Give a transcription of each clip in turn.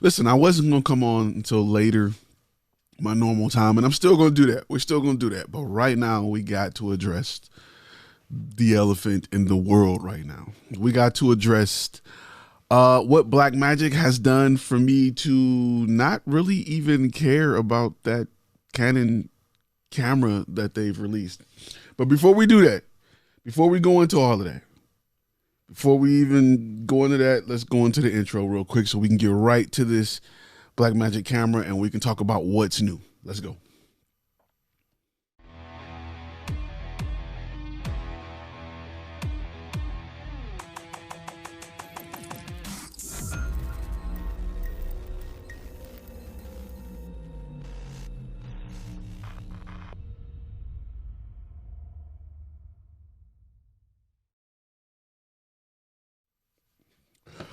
Listen, I wasn't going to come on until later, my normal time, and I'm still going to do that. We're still going to do that. But right now, we got to address the elephant in the world right now. We got to address what Blackmagic has done for me to not really even care about that Canon camera that they've released. But before we do that, before we go into all of that, before we even go into that, let's go into the intro real quick so we can get right to this Blackmagic camera and we can talk about what's new. Let's go.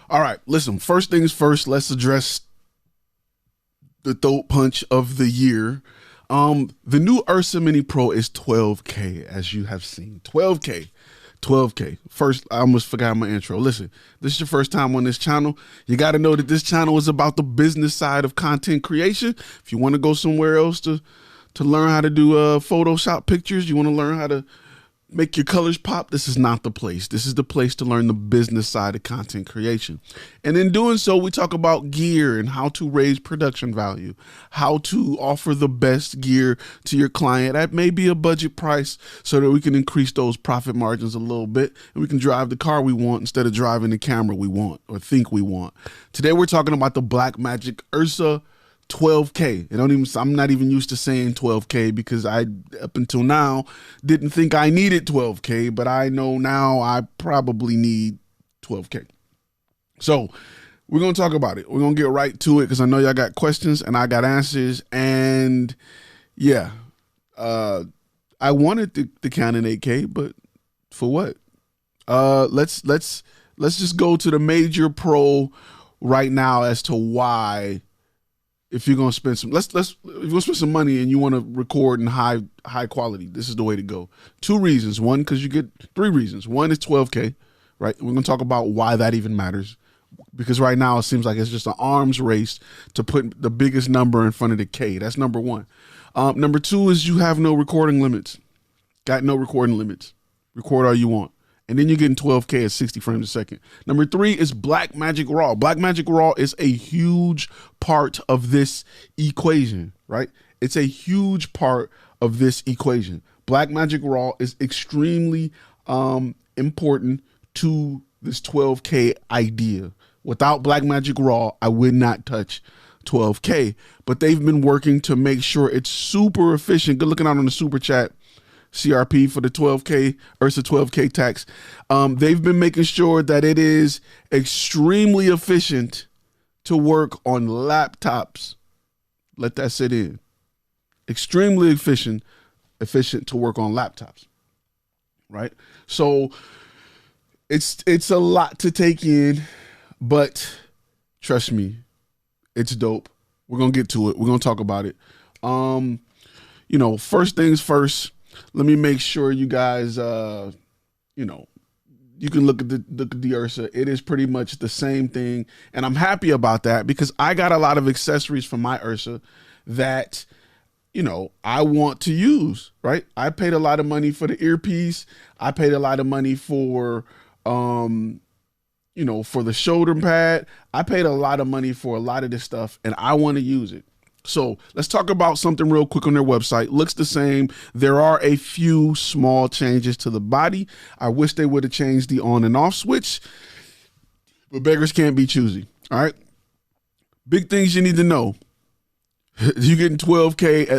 All right, listen, first things first, let's address the throat punch of the year. The new URSA Mini Pro is 12K, as you have seen. 12K. 12K. First, I almost forgot my intro. Listen, this is your first time on this channel. You got to know that this channel is about the business side of content creation. If you want to go somewhere else to learn how to do Photoshop pictures, you want to learn how to make your colors pop, this is not the place. This is the place to learn the business side of content creation. And in doing so, we talk about gear and how to raise production value, how to offer the best gear to your client at maybe a budget price so that we can increase those profit margins a little bit and we can drive the car we want instead of driving the camera we want or think we want. Today, we're talking about the Blackmagic URSA 12K. I'm not even used to saying 12K because I, up until now, didn't think I needed 12K, but I know now I probably need 12K. So we're going to talk about it. We're going to get right to it because I know y'all got questions and I got answers. And yeah, I wanted the Canon 8K, but for what? Let's just go to the major pro right now as to why. If you're gonna spend some, if you're gonna spend some money and you want to record in high quality, this is the way to go. Two reasons. One, because you get three reasons. One is 12K, right? We're gonna talk about why that even matters, because right now it seems like it's just an arms race to put the biggest number in front of the K. That's number one. Number two is you have no recording limits. Got no recording limits. Record all you want. And then you're getting 12K at 60 frames a second. Number three is Blackmagic Raw. Blackmagic Raw is a huge part of this equation, right? It's a huge part of this equation. Blackmagic Raw is extremely important to this 12K idea. Without Blackmagic Raw, I would not touch 12K. But they've been working to make sure it's super efficient. Good looking out on the super chat. CRP for the 12K, URSA 12K tax. They've been making sure that it is extremely efficient to work on laptops. Let that sit in. Extremely efficient to work on laptops, right? So it's a lot to take in, but trust me, it's dope. We're going to get to it. We're going to talk about it. You know, first things first, let me make sure you guys, you know, you can look at the URSA. It is pretty much the same thing. And I'm happy about that because I got a lot of accessories from my URSA that, you know, I want to use, right? I paid a lot of money for the earpiece. I paid a lot of money for, you know, for the shoulder pad. I paid a lot of money for a lot of this stuff and I want to use it. So let's talk about something real quick on their website. Looks the same. There are a few small changes to the body. I wish they would have changed the on and off switch, but beggars can't be choosy. All right. Big things you need to know. You're getting 12K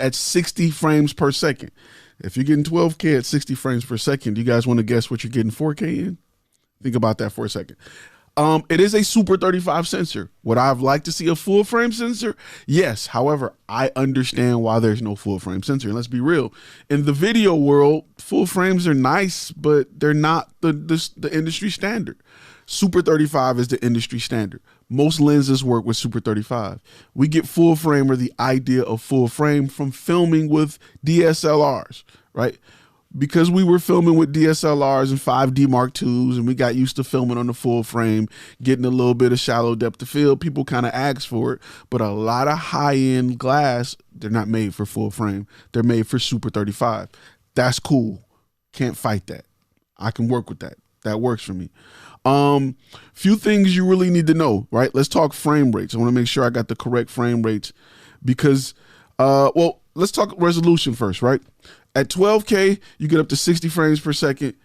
at 60 frames per second. If you're getting 12K at 60 frames per second, do you guys want to guess what you're getting 4K in? Think about that for a second. It is a Super 35 sensor. Would I have liked to see a full frame sensor? Yes. However, I understand why there's no full frame sensor. And let's be real. In the video world, full frames are nice, but they're not the industry standard. Super 35 is the industry standard. Most lenses work with Super 35. We get full frame or the idea of full frame from filming with DSLRs, right? because we were filming with DSLRs and 5D Mark IIs, and we got used to filming on the full frame, getting a little bit of shallow depth of field, people kind of ask for it. But a lot of high-end glass, they're not made for full frame. They're made for Super 35. That's cool. Can't fight that. I can work with that. That works for me. Few things you really need to know, right? Let's talk frame rates. I want to make sure I got the correct frame rates because, well, let's talk resolution first, right? At 12K, you get up to 60 frames per second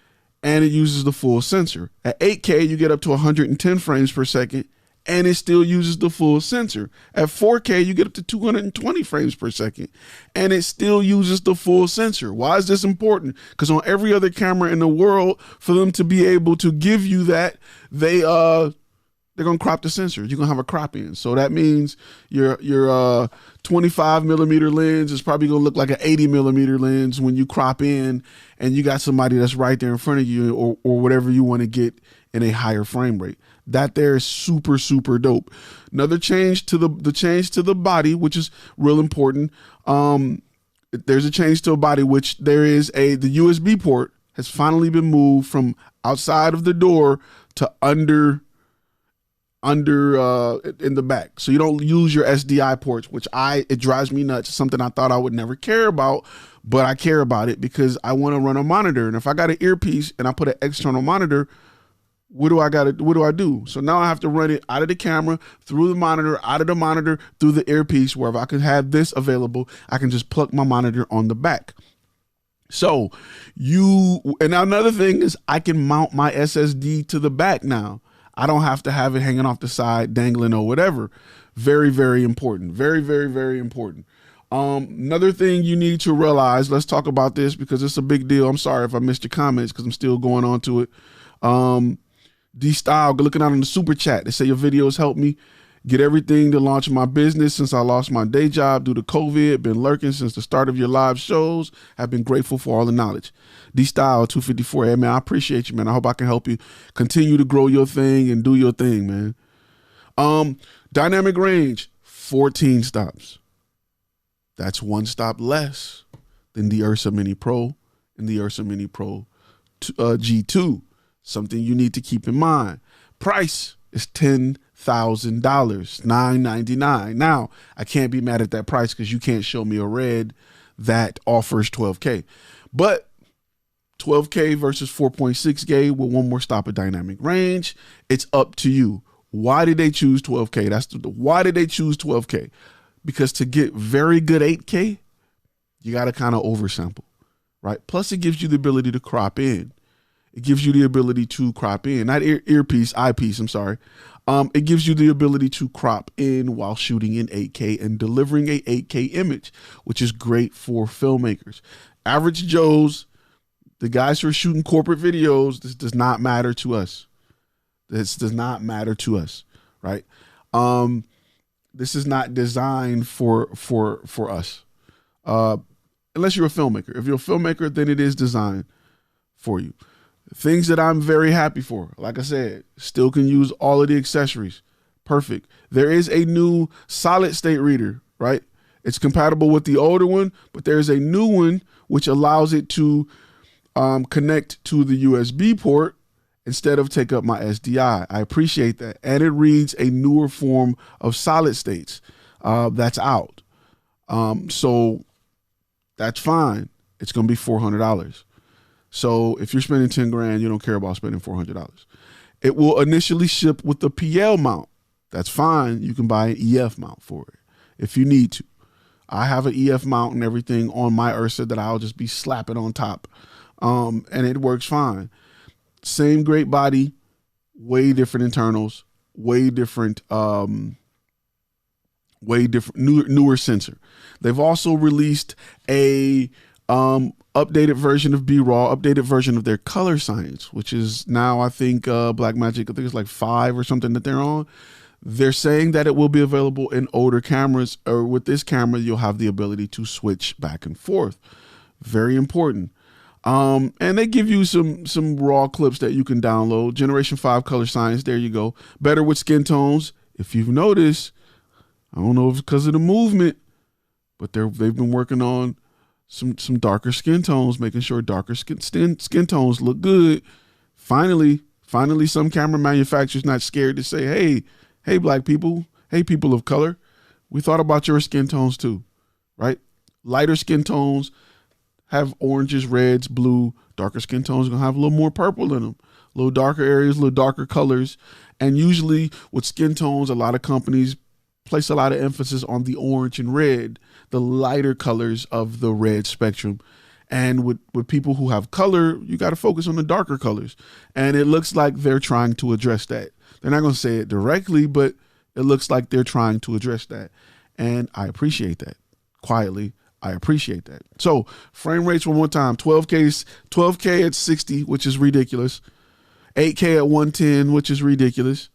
and it uses the full sensor. At 8K, you get up to 110 frames per second and it still uses the full sensor. At 4K, you get up to 220 frames per second and it still uses the full sensor. Why is this important? Because on every other camera in the world, for them to be able to give you that, they're gonna crop the sensor. You're gonna have a crop in. So that means your 25 millimeter lens is probably gonna look like an 80 millimeter lens when you crop in and you got somebody that's right there in front of you or whatever you want to get in a higher frame rate. That there is super, super dope. Another change to the change to the body, which is real important. There's a change to a body, which there is the USB port has finally been moved from outside of the door to under in the back. So you don't use your SDI ports, which it drives me nuts. It's something I thought I would never care about, but I care about it because I want to run a monitor. And if I got an earpiece and I put an external monitor, what do I do? So now I have to run it out of the camera, through the monitor, out of the monitor, through the earpiece, where if I could have this available, I can just plug my monitor on the back. So and now another thing is I can mount my SSD to the back now. I don't have to have it hanging off the side, dangling or whatever. Very, very important. Very, very, very important. Another thing you need to realize, let's talk about this because it's a big deal. I'm sorry if I missed your comments because I'm still going on to it. D-Style, looking out on the super chat. They say your videos helped me get everything to launch my business since I lost my day job due to COVID. Been lurking since the start of your live shows. Have been grateful for all the knowledge. D-Style 254. Hey, man, I appreciate you, man. I hope I can help you continue to grow your thing and do your thing, man. Dynamic range, 14 stops. That's one stop less than the URSA Mini Pro and the URSA Mini Pro G2. Something you need to keep in mind. Price is $10,000, $999. Now, I can't be mad at that price because you can't show me a red that offers 12K. But 12K versus 4.6K with one more stop of dynamic range, it's up to you. Why did they choose 12K? Why did they choose 12K? Because to get very good 8K, you got to kind of oversample, right? Plus, it gives you the ability to crop in. It gives you the ability to crop in, not eyepiece, I'm sorry. It gives you the ability to crop in while shooting in 8K and delivering a 8K image, which is great for filmmakers. Average Joes, the guys who are shooting corporate videos, this does not matter to us. This does not matter to us, right? This is not designed for us, unless you're a filmmaker. If you're a filmmaker, then it is designed for you. Things that I'm very happy for, like I said, still can use all of the accessories. Perfect. There is a new solid state reader, right? It's compatible with the older one, but there's a new one which allows it to connect to the USB port instead of take up my SDI. I appreciate that. And it reads a newer form of solid states that's out. So that's fine. It's going to be $400. So if you're spending 10 grand, you don't care about spending $400. It will initially ship with the PL mount. That's fine. You can buy an EF mount for it if you need to. I have an EF mount and everything on my URSA that I'll just be slapping on top. And it works fine. Same great body, way different internals, way different, newer sensor. They've also released a updated version of B-Raw, updated version of their color science, which is now, I think, Blackmagic, I think it's like 5 or something that they're on. They're saying that it will be available in older cameras, or with this camera, you'll have the ability to switch back and forth. Very important. And they give you some raw clips that you can download. Generation 5 color science, there you go. Better with skin tones. If you've noticed, I don't know if it's because of the movement, but they've been working on some darker skin tones, making sure darker skin tones look good. Finally, some camera manufacturers not scared to say, hey, black people, hey, people of color, we thought about your skin tones too, right? Lighter skin tones have oranges, reds, blue. Darker skin tones are gonna have a little more purple in them, a little darker areas, a little darker colors. And usually with skin tones, a lot of companies place a lot of emphasis on the orange and red, the lighter colors of the red spectrum. And with people who have color, you got to focus on the darker colors. And it looks like they're trying to address that. They're not going to say it directly, but it looks like they're trying to address that. And I appreciate that. Quietly, I appreciate that. So frame rates one more time, 12K at 60, which is ridiculous. 8K at 110, which is ridiculous.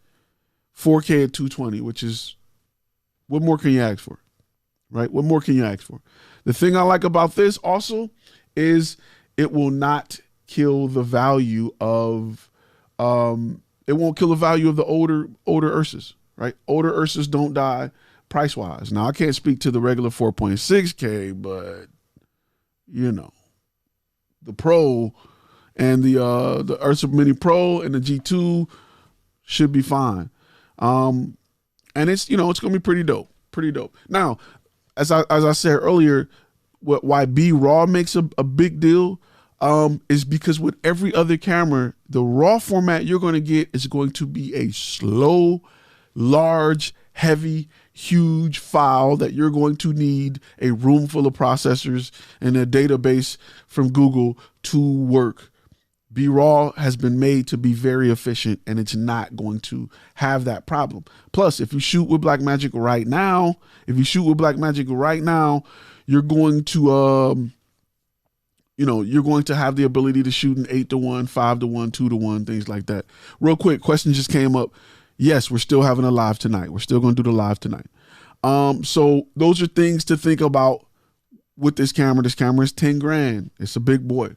4K at 220, which is, what more can you ask for, right? What more can you ask for? The thing I like about this also is it will not kill the value of, it won't kill the value of the older URSAs, right? Older URSAs don't die price-wise. Now, I can't speak to the regular 4.6K, but, you know, the Pro and the URSA Mini Pro and the G2 should be fine. And it's, it's going to be pretty dope, Now, as I said earlier, why B-RAW makes a big deal is because with every other camera, the RAW format you're going to get is going to be a slow, large, heavy, huge file that you're going to need a room full of processors and a database from Google to work. B-RAW has been made to be very efficient, and it's not going to have that problem. Plus, if you shoot with Blackmagic right now, you're going to, you're going to have the ability to shoot in 8:1, 5:1, 2:1, things like that. Real quick, question just came up. Yes, we're still having a live tonight. We're still going to do the live tonight. So those are things to think about with this camera. This camera is 10 grand. It's a big boy.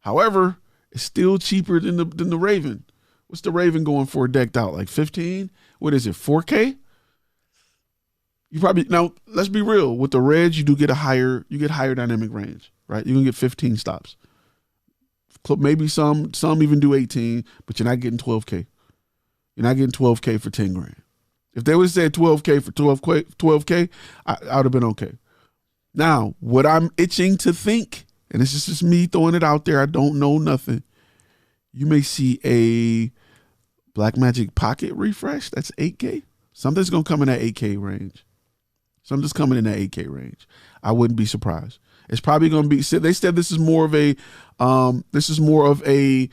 However, it's still cheaper than the Raven. What's the Raven going for decked out? Like 15? What is it, 4K? Now let's be real. With the Reds, you get higher dynamic range, right? You can get 15 stops. Maybe some even do 18, but you're not getting 12K. You're not getting 12K for 10 grand. If they would have said 12K for 12K, I would have been okay. Now, what I'm itching to think, and this is just me throwing it out there, I don't know nothing. You may see a Blackmagic Pocket refresh. That's 8K. Something's going to come in that 8K range. Something's coming in that 8K range. I wouldn't be surprised. It's probably going to be, they said this is more of a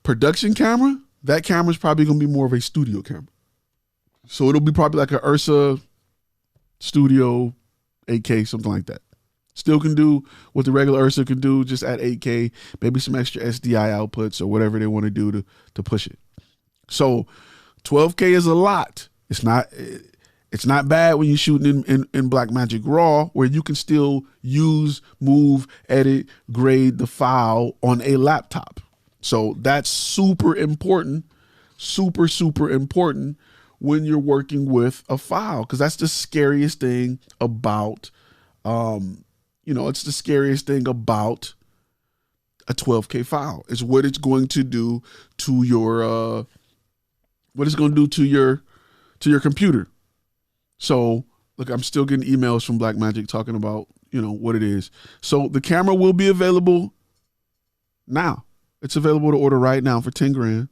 production camera. That camera is probably going to be more of a studio camera. So it'll be probably like an URSA Studio 8K, something like that. Still can do what the regular URSA can do, just at 8K, maybe some extra SDI outputs or whatever they want to do to push it. So 12K is a lot. It's not bad when you're shooting in Blackmagic RAW, where you can still use, move, edit, grade the file on a laptop. So that's super important, super important when you're working with a file, because that's the scariest thing about, it's the scariest thing about a 12K file is what it's going to do to your, to your computer. So look, I'm still getting emails from Blackmagic talking about, what it is. So the camera will be available now. It's available to order right now for 10 grand.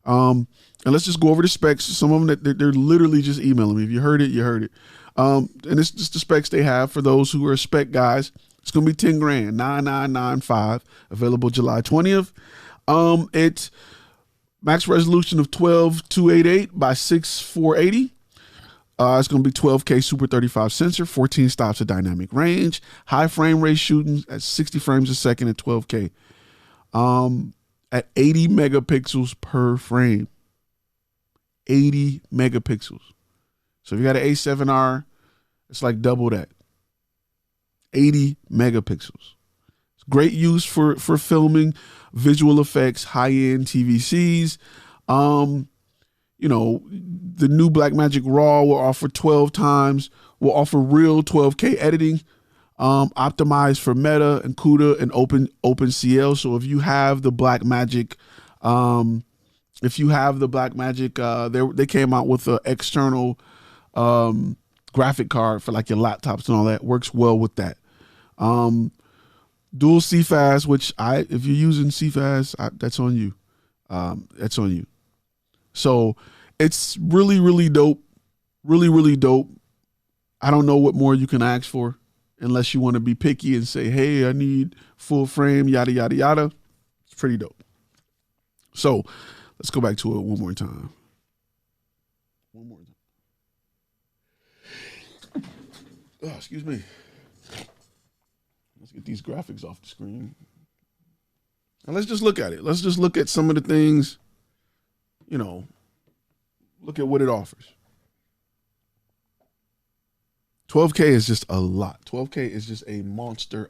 And let's just go over the specs. Some of them they're literally just emailing me. If you heard it, you heard it. And it's just the specs they have for those who are spec guys. It's going to be 10 grand, 9995, available July 20th. It's max resolution of 12288 by 6480. It's going to be 12K Super 35 sensor, 14 stops of dynamic range, high frame rate shooting at 60 frames a second at 12K. At 80 megapixels per frame. 80 megapixels. So if you got an A7R, it's like double that. 80 megapixels. It's great use for filming, visual effects, high-end TVCs. The new Blackmagic RAW will offer 12 times, will offer real 12K editing. optimized for Meta and CUDA and OpenCL. So if you have the Blackmagic, they came out with an external graphic card for like your laptops and all that. Works well with that. Dual CFast, which if you're using CFast, that's on you. That's on you. So it's really, really dope. Really, really dope. I don't know what more you can ask for unless you want to be picky and say, hey, I need full frame, yada, yada, yada. It's pretty dope. So let's go back to it one more time. Oh, excuse me. Let's get these graphics off the screen. And let's just look at it. Let's just look at some of the things, look at what it offers. 12K is just a lot. 12K is just a monster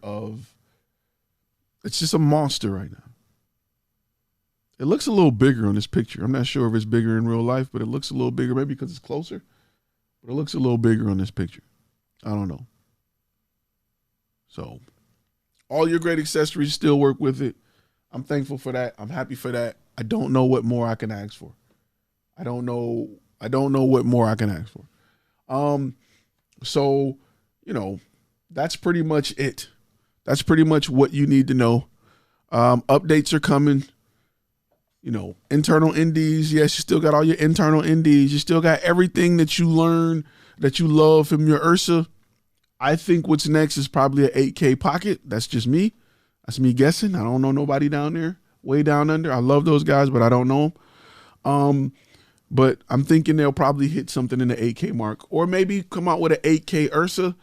it's just a monster right now. It looks a little bigger on this picture. I'm not sure if it's bigger in real life, but it looks a little bigger, maybe because it's closer. But it looks a little bigger on this picture. I don't know. So all your great accessories still work with it. I'm thankful for that. I'm happy for that. I don't know what more I can ask for. I don't know what more I can ask for. So, that's pretty much it. That's pretty much what you need to know. Updates are coming. Internal NDs. Yes, you still got all your internal NDs. You still got everything that you learn, that you love from your URSA. I think what's next is probably an 8K pocket. That's just me. That's me guessing. I don't know nobody down there, way down under. I love those guys, but I don't know them. But I'm thinking they'll probably hit something in the 8K mark, or maybe come out with an 8K URSA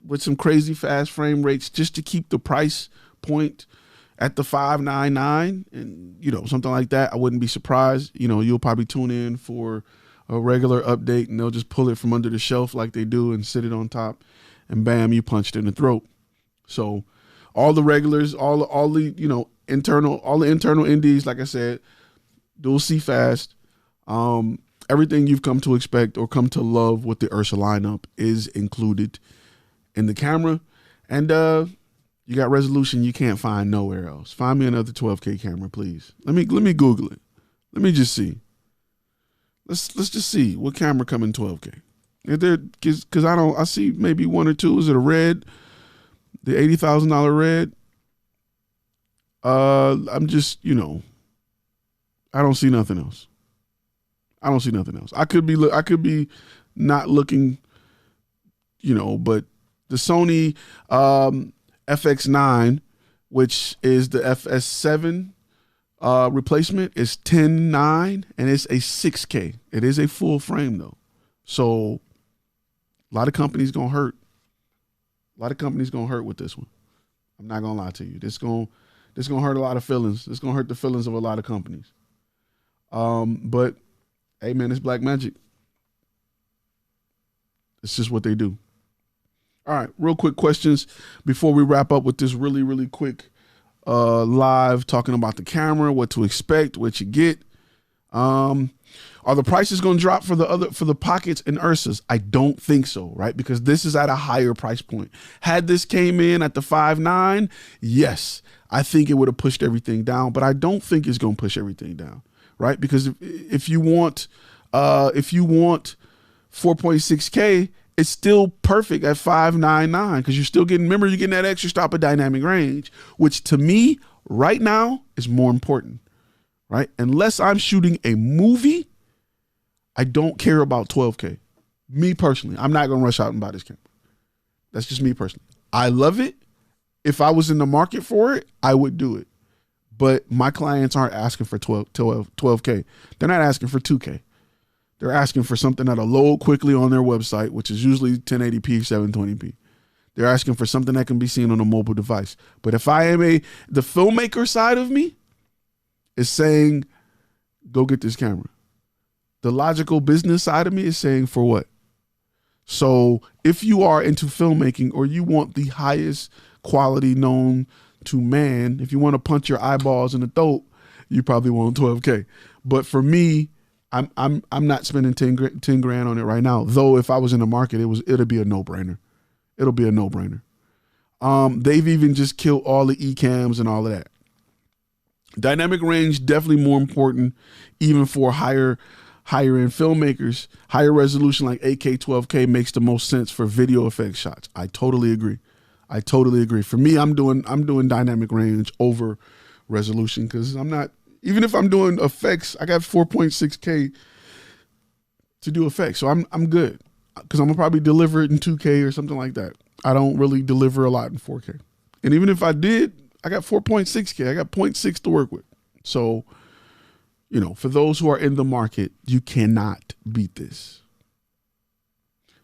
with some crazy fast frame rates just to keep the price point at the $599 and, something like that. I wouldn't be surprised. You'll probably tune in for a regular update and they'll just pull it from under the shelf like they do and sit it on top and bam, you punched in the throat. So all the regulars, all the internal NDs, like I said, dual CFast, everything you've come to expect or come to love with the URSA lineup is included in the camera. And you got resolution you can't find nowhere else. Find me another 12K camera, please. Let me Google it. Let me just see. Let's just see what camera come in 12K. Because I see maybe one or two. Is it a red? The $80,000 red? I'm just, I don't see nothing else. I could be not looking, but the Sony FX9, which is the FS7 replacement, is 10.9 and it's a 6K. It is a full frame though. So a lot of companies gonna hurt. A lot of companies gonna hurt with this one. I'm not gonna lie to you. This gonna hurt a lot of feelings. It's gonna hurt the feelings of a lot of companies. But hey man, it's Blackmagic. It's just what they do. All right, real quick questions before we wrap up with this really, really quick live talking about the camera, what to expect, what you get. Are the prices going to drop for the pockets and URSAs? I don't think so, right? Because this is at a higher price point. Had this came in at the 5.9, yes, I think it would have pushed everything down, but I don't think it's going to push everything down, right? Because if you want 4.6K, it's still perfect at 5.99 because you're still getting, remember, you're getting that extra stop of dynamic range, which to me right now is more important, right? Unless I'm shooting a movie, I don't care about 12K. Me personally, I'm not going to rush out and buy this camera. That's just me personally. I love it. If I was in the market for it, I would do it. But my clients aren't asking for 12K. They're not asking for 2K. They're asking for something that'll load quickly on their website, which is usually 1080p, 720p. They're asking for something that can be seen on a mobile device. But if I am the filmmaker side of me is saying, go get this camera. The logical business side of me is saying, for what? So if you are into filmmaking or you want the highest quality known to man, if you want to punch your eyeballs in the throat, you probably want 12K. But for me, I'm not spending 10 grand on it right now. Though if I was in the market, it'll be a no-brainer. It'll be a no-brainer. They've even just killed all the eCams and all of that. Dynamic range definitely more important, even for higher end filmmakers. Higher resolution like 8K, 12K makes the most sense for video effects shots. I totally agree. For me, I'm doing dynamic range over resolution because I'm not, even if I'm doing effects, I got 4.6K to do effects, so I'm good because I'm gonna probably deliver it in 2K or something like that. I don't really deliver a lot in 4K, and even if I did, I got 4.6K. I got 0.6 to work with. So, you know, for those who are in the market, you cannot beat this.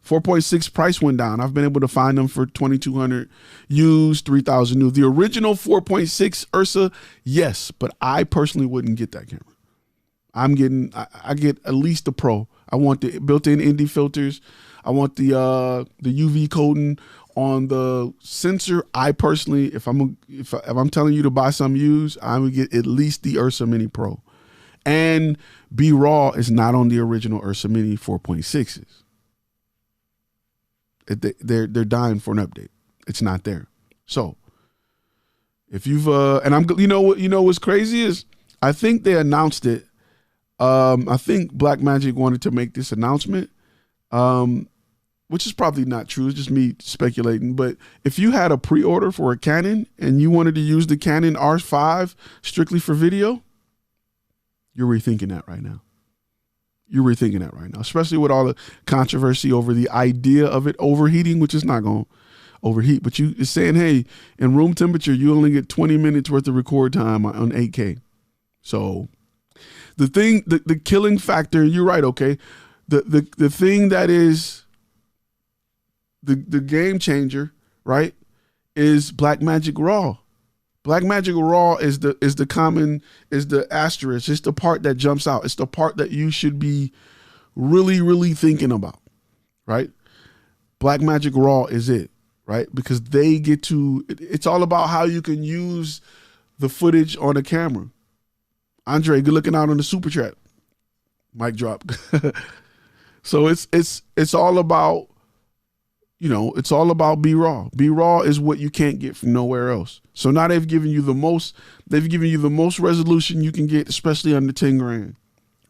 4.6 price went down. I've been able to find them for 2,200 used, 3,000 new. The original 4.6 URSA, yes, but I personally wouldn't get that camera. I get at least the Pro. I want the built-in ND filters. I want the UV coating on the sensor. I personally, if I'm telling you to buy some used, I would get at least the URSA Mini Pro. And B-Raw is not on the original URSA Mini 4.6s. They're dying for an update. It's not there. So if you've and you know what's crazy is I think they announced it. I think Blackmagic wanted to make this announcement, which is probably not true. It's just me speculating. But if you had a pre-order for a Canon and you wanted to use the Canon R5 strictly for video, you're rethinking that right now. Especially with all the controversy over the idea of it overheating, which is not going to overheat. But it's saying, hey, in room temperature, you only get 20 minutes worth of record time on 8K. So the killing factor, you're right, okay? The thing that is the game changer, right, is Blackmagic RAW. Blackmagic RAW is the asterisk. It's the part that jumps out. It's the part that you should be really, really thinking about, right? Blackmagic RAW is it, right? Because they get to, it's all about how you can use the footage on a camera. Andre, good looking out on the super chat. Mic drop. So it's all about, it's all about B-Raw. B-Raw is what you can't get from nowhere else. So now they've given you the most resolution you can get, especially under 10 grand,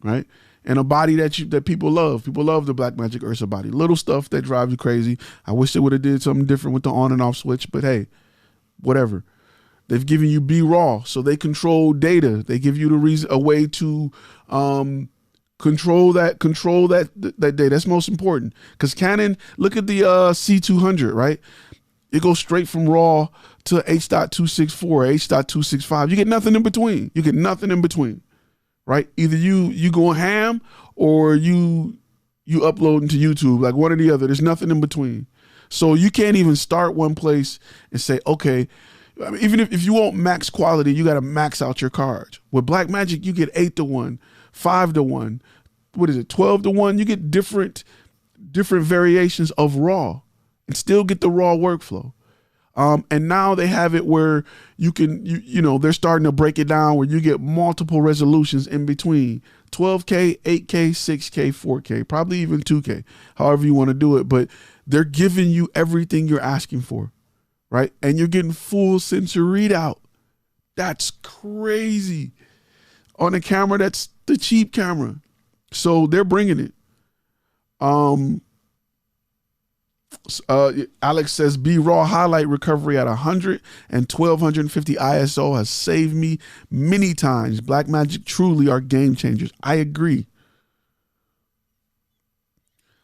right? And a body that people love. People love the Blackmagic URSA body. Little stuff that drives you crazy. I wish they would have did something different with the on and off switch, but hey, whatever. They've given you B-Raw, so they control data. They give you a way to control that data. That's most important. Because Canon, look at the C200, right? It goes straight from RAW to H.264, H.265. You get nothing in between. Right? Either you going ham or you uploading to YouTube, like one or the other. There's nothing in between. So you can't even start one place and say, okay, I mean, even if you want max quality, you got to max out your cards. With Blackmagic, you get 8-to-1, 5-to-1, 12-to-1. You get different variations of RAW and still get the RAW workflow. And now they have it where you can, they're starting to break it down where you get multiple resolutions in between 12K, 8K, 6K, 4K, probably even 2K, however you want to do it. But they're giving you everything you're asking for, right? And you're getting full sensor readout. That's crazy on a camera that's the cheap camera. So they're bringing it. Alex says B-Raw highlight recovery at 100 and 1250 ISO has saved me many times. Blackmagic truly are game changers. I agree.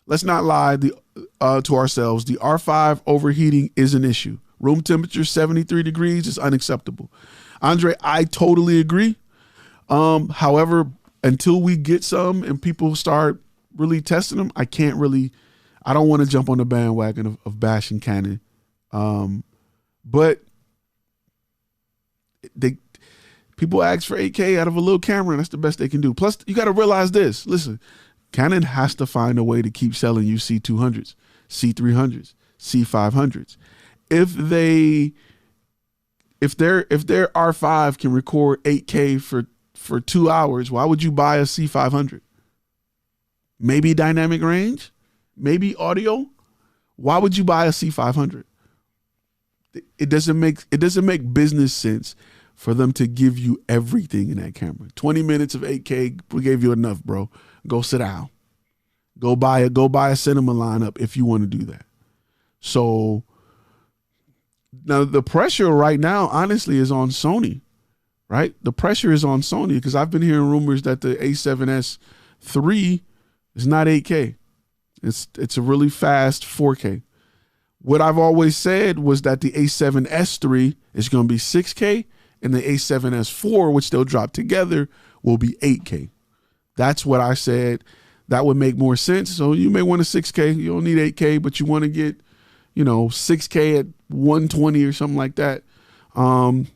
Let's not lie to ourselves. The R5 overheating is an issue. Room temperature 73 degrees is unacceptable. Andre, I totally agree. However, until we get some and people start really testing them, I don't want to jump on the bandwagon of bashing Canon. But people ask for 8K out of a little camera, and that's the best they can do. Plus, you got to realize this. Listen, Canon has to find a way to keep selling you C200s, C300s, C500s. If their R5 can record 8K for 2 hours, why would you buy a C500? Maybe dynamic range, maybe audio. Why would you buy a C500? it doesn't make business sense for them to give you everything in that camera. 20 minutes of 8K, we gave you enough, bro. Go sit down. Go buy a cinema lineup if you want to do that. So now the pressure right now, honestly, is on Sony, right? The pressure is on Sony because I've been hearing rumors that the A7S III is not 8K. It's a really fast 4K. What I've always said was that the A7S III is going to be 6K and the A7S IV, which they'll drop together, will be 8K. That's what I said. That would make more sense. So you may want a 6K. You don't need 8K, but you want to get, 6K at 120 or something like that. And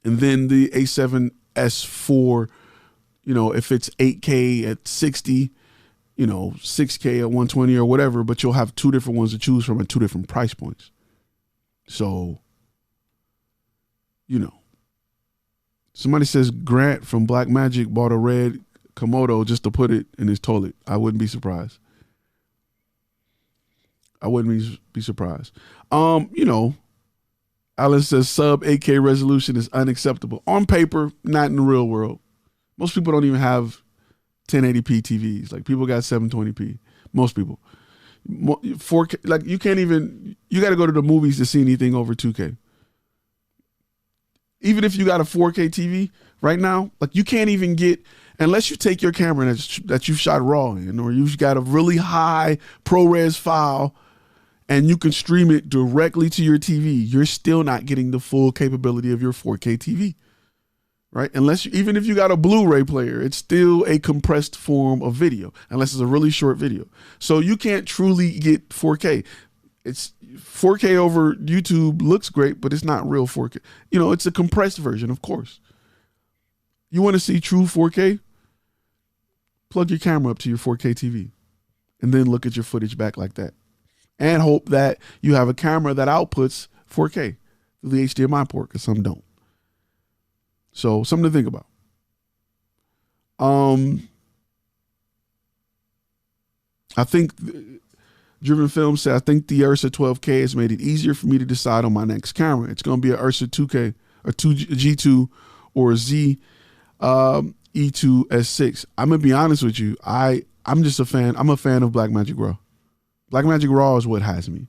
then the A7S IV, if it's 8K at 60, 6K at 120 or whatever, but you'll have two different ones to choose from at two different price points. So, somebody says Grant from Blackmagic bought a red Komodo just to put it in his toilet. I wouldn't be surprised. I wouldn't be surprised. Alan says sub 8K resolution is unacceptable. On paper, not in the real world. Most people don't even have 1080p TVs. Like people got 720p. Most people. 4K, like you got to go to the movies to see anything over 2K. Even if you got a 4K TV right now, like you can't even get, unless you take your camera that you've shot raw in, or you've got a really high ProRes file and you can stream it directly to your TV, you're still not getting the full capability of your 4K TV, right? Even if you got a Blu-ray player, it's still a compressed form of video, unless it's a really short video. So you can't truly get 4K. It's 4K over YouTube looks great, but it's not real 4K. It's a compressed version, of course. You want to see true 4K? Plug your camera up to your 4K TV and then look at your footage back like that. And hope that you have a camera that outputs 4K through the HDMI port, because some don't. So something to think about. I think Driven Film said, I think the URSA 12K has made it easier for me to decide on my next camera. It's going to be an URSA 2K or G2 or a Z E2S6. I'm going to be honest with you. I'm just a fan. I'm a fan of Blackmagic Raw. Blackmagic Raw is what has me.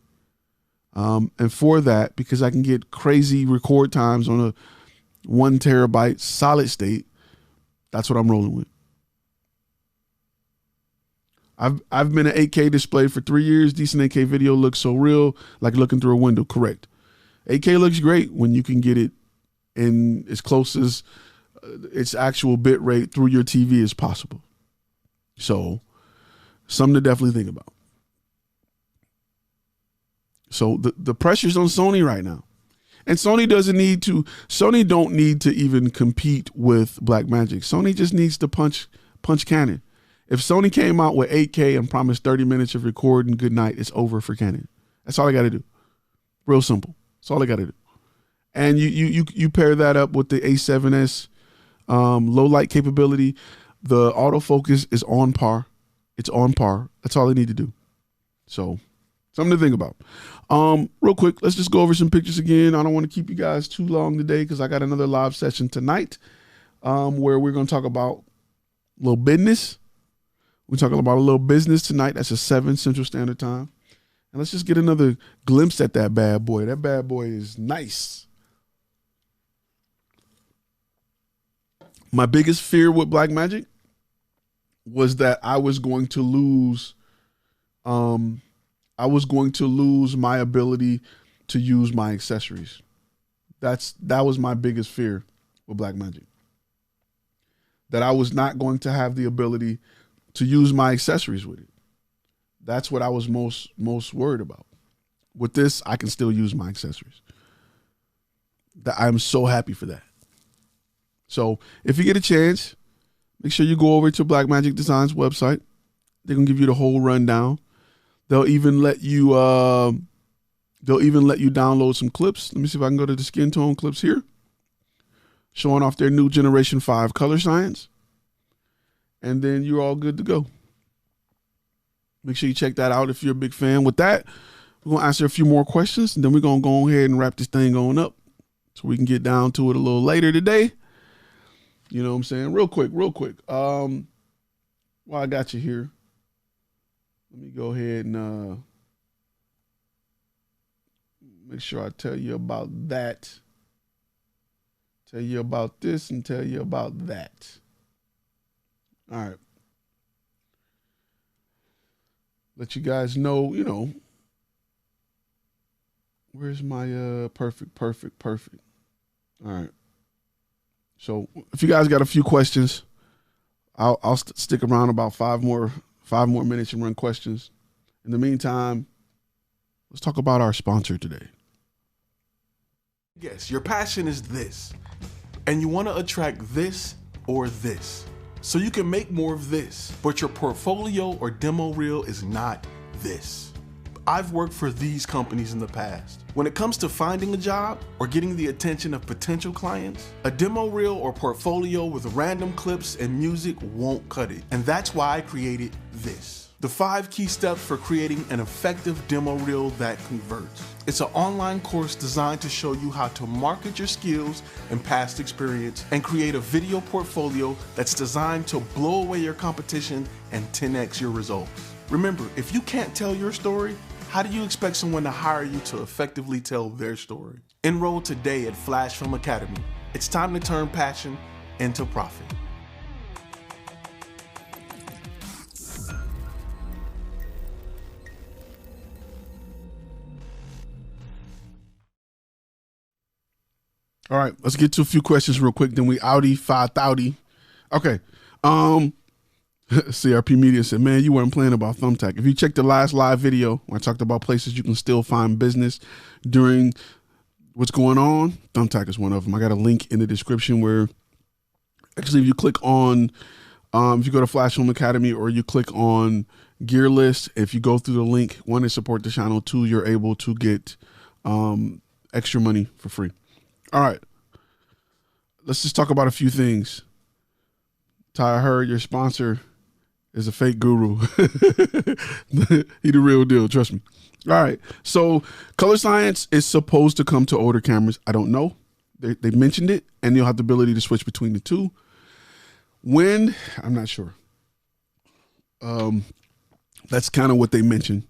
And for that, because I can get crazy record times on a 1 terabyte solid state, that's what I'm rolling with. I've been an 8K display for 3 years. Decent 8K video looks so real, like looking through a window. Correct. 8K looks great when you can get it in as close as its actual bit rate through your TV as possible. So something to definitely think about. So the pressure's on Sony right now. And Sony don't need to even compete with Blackmagic. Sony just needs to punch Canon. If Sony came out with 8K and promised 30 minutes of recording, good night, it's over for Canon. That's all I got to do. Real simple. That's all I got to do. And you pair that up with the A7S low light capability. The autofocus is on par. It's on par. That's all they need to do. So something to think about. Real quick, let's just go over some pictures again. I don't want to keep you guys too long today because I got another live session tonight where we're going to talk about a little business. We're talking about a little business tonight. That's a 7 Central Standard Time. And let's just get another glimpse at that bad boy. That bad boy is nice. My biggest fear with Blackmagic was that I was going to lose my ability to use my accessories. That was my biggest fear with Blackmagic. That I was not going to have the ability to use my accessories with it. That's what I was most worried about. With this, I can still use my accessories. I'm so happy for that. So if you get a chance, make sure you go over to Blackmagic Design's website. They're gonna give you the whole rundown. They'll even let you download some clips. Let me see if I can go to the skin tone clips here, showing off their new Generation 5 color science. And then you're all good to go. Make sure you check that out if you're a big fan. With that, We're going to answer a few more questions, and then we're going to go ahead and wrap this thing on up so we can get down to it a little later today. You know what I'm saying? Real quick. While I got you here, let me go ahead and make sure I tell you about that. Tell you about this and tell you about that. All right. Let you guys know, where's my perfect. All right. So if you guys got a few questions, I'll stick around about five more minutes and run questions. In the meantime, let's talk about our sponsor today. Yes, your passion is this, and you want to attract this or this, so you can make more of this, but your portfolio or demo reel is not this. I've worked for these companies in the past. When it comes to finding a job or getting the attention of potential clients, a demo reel or portfolio with random clips and music won't cut it. And that's why I created this. The 5 key steps for creating an effective demo reel that converts. It's an online course designed to show you how to market your skills and past experience and create a video portfolio that's designed to blow away your competition and 10x your results. Remember, if you can't tell your story, how do you expect someone to hire you to effectively tell their story? Enroll today at Flash Film Academy. It's time to turn passion into profit. All right, let's get to a few questions real quick. Then we outie 5,000. Okay. CRP Media said, man, you weren't playing about Thumbtack. If you check the last live video where I talked about places you can still find business during what's going on, Thumbtack is one of them. I got a link in the description where actually if you click on, if you go to Flash Film Academy or you click on Gear List, if you go through the link, 1, to support the channel, 2, you're able to get extra money for free. All right, let's just talk about a few things. Ty, I heard your sponsor is a fake guru. He the real deal, trust me. All right, so Color Science is supposed to come to older cameras. I don't know. They mentioned it, and you'll have the ability to switch between the two. When? I'm not sure. That's kind of what they mentioned.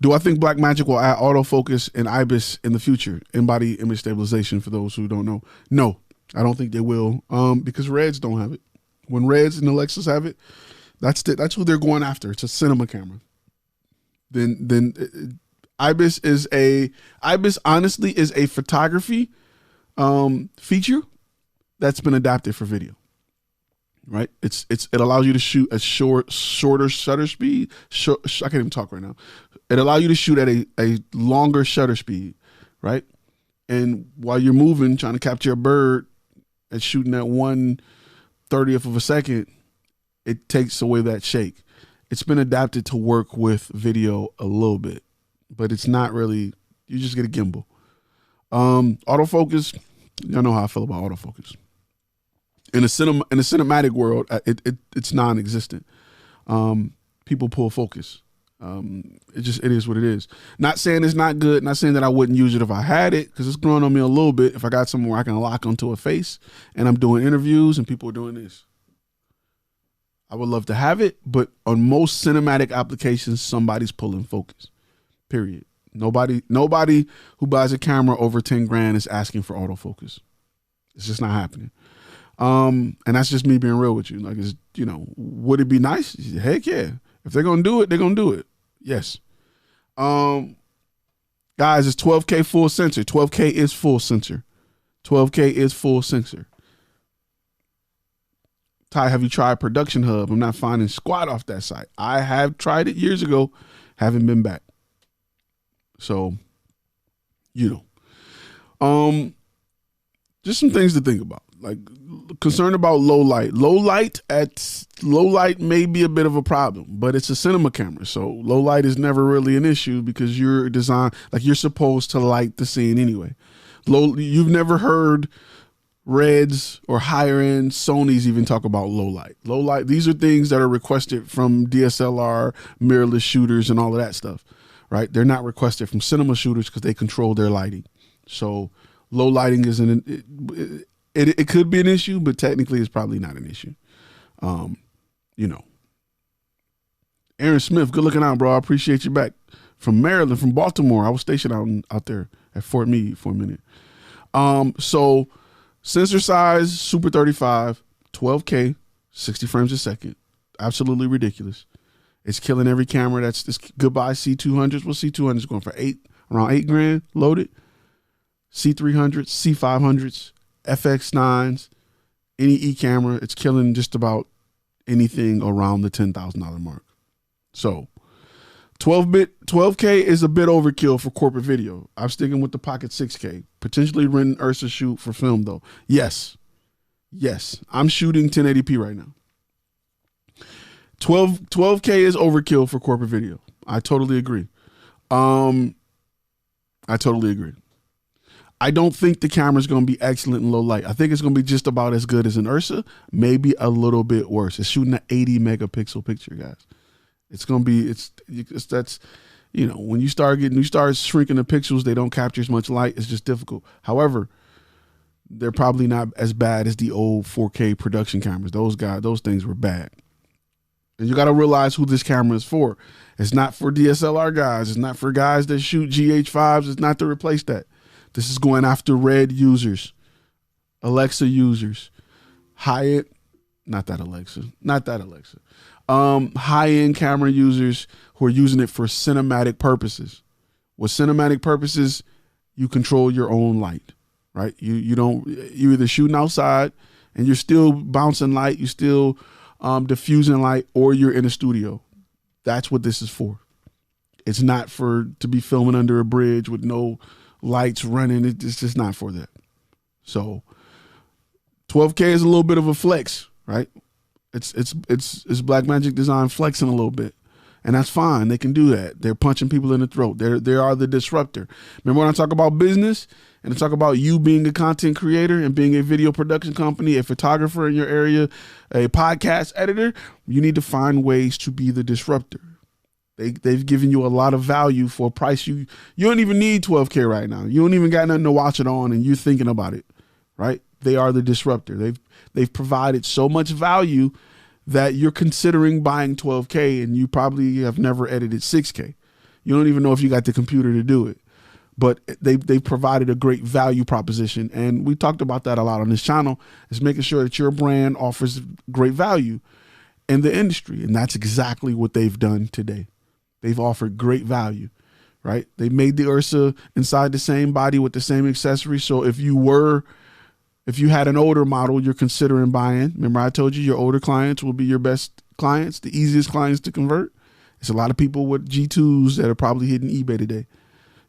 Do I think Blackmagic will add autofocus and IBIS in the future? Embody image stabilization, for those who don't know. No, I don't think they will, because Reds don't have it. When Reds and Alexas have it, that's who they're going after. It's a cinema camera. Then IBIS honestly is a photography feature that's been adapted for video. Right? It allows you to shoot a shorter shutter speed. I can't even talk right now. It allows you to shoot at a longer shutter speed, right? And while you're moving, trying to capture a bird and shooting at 1/30th of a second, it takes away that shake. It's been adapted to work with video a little bit, but it's not really, you just get a gimbal. Autofocus, y'all know how I feel about autofocus. In the cinematic world, it's non-existent. People pull focus. It is what it is. Not saying it's not good. Not saying that I wouldn't use it if I had it, because it's growing on me a little bit. If I got somewhere I can lock onto a face and I'm doing interviews and people are doing this, I would love to have it. But on most cinematic applications, somebody's pulling focus. Period. Nobody who buys a camera over 10 grand is asking for autofocus. It's just not happening. And that's just me being real with you. Like, it's, would it be nice? Heck yeah. If they're going to do it, they're going to do it. Yes. Guys, it's 12K full sensor. 12K is full sensor. 12K is full sensor. Ty, have you tried Production Hub? I'm not finding squat off that site. I have tried it years ago. Haven't been back. So, just some things to think about. Like, concerned about low light. Low light may be a bit of a problem, but it's a cinema camera. So low light is never really an issue because you're designed, like, you're supposed to light the scene anyway. You've never heard Reds or higher end Sonys even talk about low light. Low light, these are things that are requested from DSLR, mirrorless shooters and all of that stuff, right? They're not requested from cinema shooters because they control their lighting. So low lighting isn't, it could be an issue, but technically it's probably not an issue. You know, Aaron Smith, good looking out, bro. I appreciate you back from Maryland, from Baltimore. I was stationed out there at Fort Meade for a minute. So sensor size, Super 35, 12K, 60 frames a second. Absolutely ridiculous. It's killing every camera. That's this goodbye C200s. Well, C200s going for around $8,000 loaded. C300s, C500s, FX9s, any E camera. It's killing just about anything around the $10,000 mark. So 12K is a bit overkill for corporate video. I'm sticking with the Pocket 6K. Potentially renting URSA shoot for film though. Yes. I'm shooting 1080p right now. 12K is overkill for corporate video. I totally agree. I don't think the camera's going to be excellent in low light. I think it's going to be just about as good as an URSA, maybe a little bit worse. It's shooting an 80 megapixel picture, guys. It's going to be, that's, you know, when you start shrinking the pixels, they don't capture as much light. It's just difficult. However, they're probably not as bad as the old 4K production cameras. Those things were bad. And you got to realize who this camera is for. It's not for DSLR guys. It's not for guys that shoot GH5s. It's not to replace that. This is going after Red users, Alexa users, high-end, not that Alexa. High-end camera users who are using it for cinematic purposes. With cinematic purposes, you control your own light, right? You're either shooting outside and you're still bouncing light, you're still diffusing light, or you're in a studio. That's what this is for. It's not to be filming under a bridge with no lights running. It's just not for that. So 12K is a little bit of a flex, right? It's Blackmagic Design flexing a little bit, and that's fine. They can do that. They're punching people in the throat. They are the disruptor. Remember when I talk about business and I talk about you being a content creator and being a video production company, a photographer in your area, a podcast editor, you need to find ways to be the disruptor. They've given you a lot of value for a price. You don't even need 12K right now. You don't even got nothing to watch it on and you're thinking about it, right? They are the disruptor. They've provided so much value that you're considering buying 12K and you probably have never edited 6K. You don't even know if you got the computer to do it. But they've provided a great value proposition. And we talked about that a lot on this channel, is making sure that your brand offers great value in the industry. And that's exactly what they've done today. They've offered great value, right? They made the URSA inside the same body with the same accessories. So if you had an older model you're considering buying, remember I told you your older clients will be your best clients, the easiest clients to convert. It's a lot of people with G2s that are probably hitting eBay today.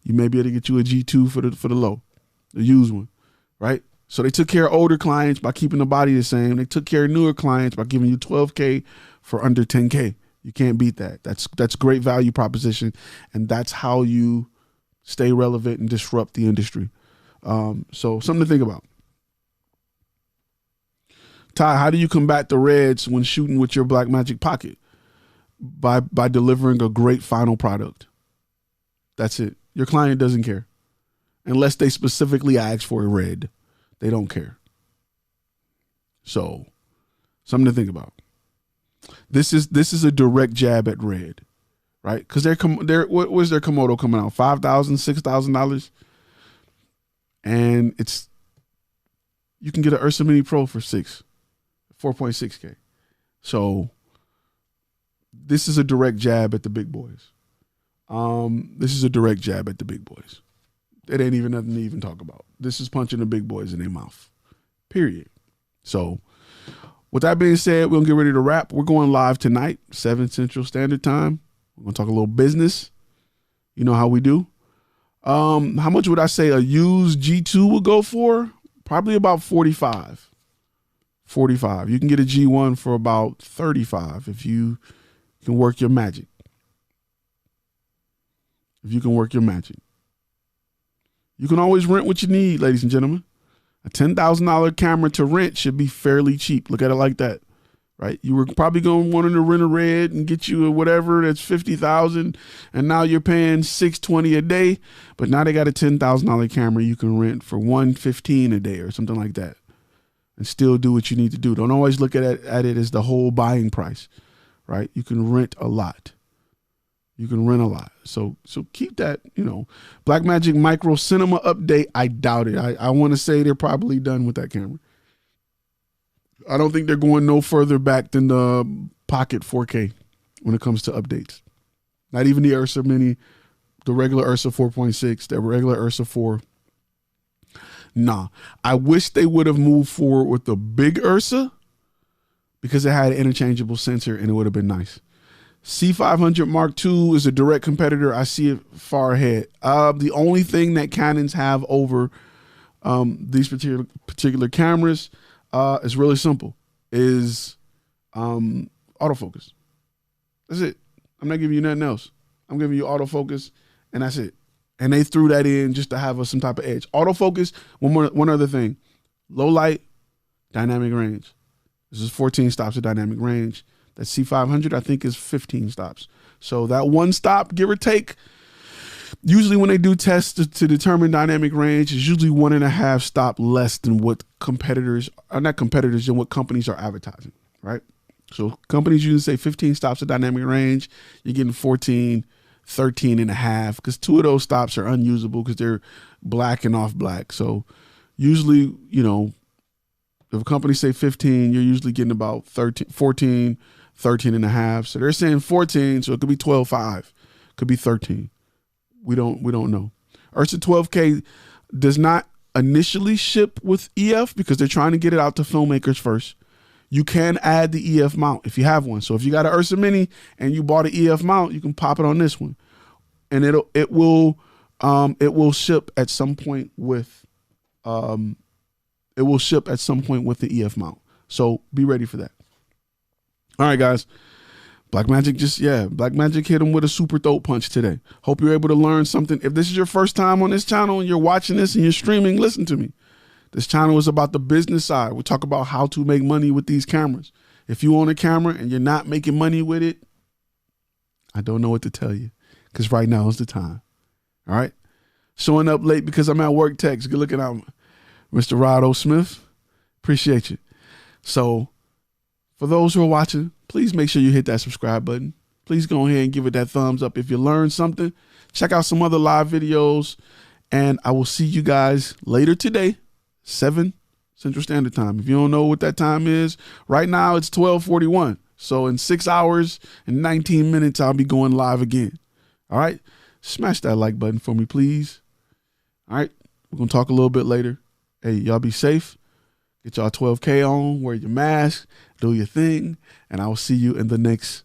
You may be able to get you a G2 for the low, the used one, right? So they took care of older clients by keeping the body the same. They took care of newer clients by giving you 12K for under 10K. You can't beat that. That's great value proposition, and that's how you stay relevant and disrupt the industry. So something to think about. Ty, how do you combat the reds when shooting with your Blackmagic Pocket? By delivering a great final product. That's it. Your client doesn't care. Unless they specifically ask for a red. They don't care. So, something to think about. This is a direct jab at red, right? Because what was their Komodo coming out? $5,000, $6,000, and you can get an URSA Mini Pro for 4.6K. So this is a direct jab at the big boys. This is a direct jab at the big boys. It ain't even nothing to even talk about. This is punching the big boys in their mouth. Period. So with that being said, we're going to get ready to wrap. We're going live tonight, 7 Central Standard Time. We're going to talk a little business. You know how we do. How much would I say a used G2 would go for? Probably about 45. 45. You can get a G1 for about 35 if you can work your magic. You can always rent what you need, ladies and gentlemen. A $10,000 camera to rent should be fairly cheap. Look at it like that, right? You were probably going to want to rent a red and get you a whatever that's 50,000, and now you're paying $620 a day, but now they got a $10,000 camera you can rent for $115 a day or something like that, and still do what you need to do. Don't always look at it as the whole buying price, right? You can rent a lot. You can rent a lot. So keep that, Blackmagic Micro Cinema update. I doubt it. I want to say they're probably done with that camera. I don't think they're going no further back than the Pocket 4K when it comes to updates. Not even the URSA Mini, the regular URSA 4.6, the regular URSA 4. Nah. I wish they would have moved forward with the big URSA because it had an interchangeable sensor and it would have been nice. C500 Mark II is a direct competitor. I see it far ahead. The only thing that Canons have over these particular cameras is really simple, is autofocus. That's it. I'm not giving you nothing else. I'm giving you autofocus, and that's it. And they threw that in just to have some type of edge. Autofocus, one other thing, low light, dynamic range. This is 14 stops of dynamic range. That C500, I think, is 15 stops. So that one stop, give or take, usually when they do tests to determine dynamic range, is usually 1.5 stop less than what than what companies are advertising, right? So companies usually say 15 stops of dynamic range. You're getting 14, 13 and a half, because 2 of those stops are unusable because they're black and off black. So usually, if a company say 15, you're usually getting about 14, 13 and a half. So they're saying 14, so it could be 12.5, could be 13. We don't know. URSA 12K does not initially ship with EF because they're trying to get it out to filmmakers first. You can add the EF mount if you have one. So if you got an URSA Mini and you bought an EF mount, you can pop it on this one, and it will ship at some point with the EF mount. So be ready for that. All right, guys. Blackmagic hit them with a super throat punch today. Hope you're able to learn something. If this is your first time on this channel and you're watching this and you're streaming, listen to me. This channel is about the business side. We talk about how to make money with these cameras. If you own a camera and you're not making money with it, I don't know what to tell you, because right now is the time. All right? Showing up late because I'm at work text. Good looking out, Mr. Rod O. Smith. Appreciate you. So for those who are watching, please make sure you hit that subscribe button. Please go ahead and give it that thumbs up if you learned something. Check out some other live videos, and I will see you guys later today, 7 Central Standard Time. If you don't know what that time is, right now it's 12:41. So in 6 hours and 19 minutes, I'll be going live again. All right? Smash that like button for me, please. All right? We're going to talk a little bit later. Hey, y'all be safe. Get y'all 12K on, wear your mask, do your thing, and I will see you in the next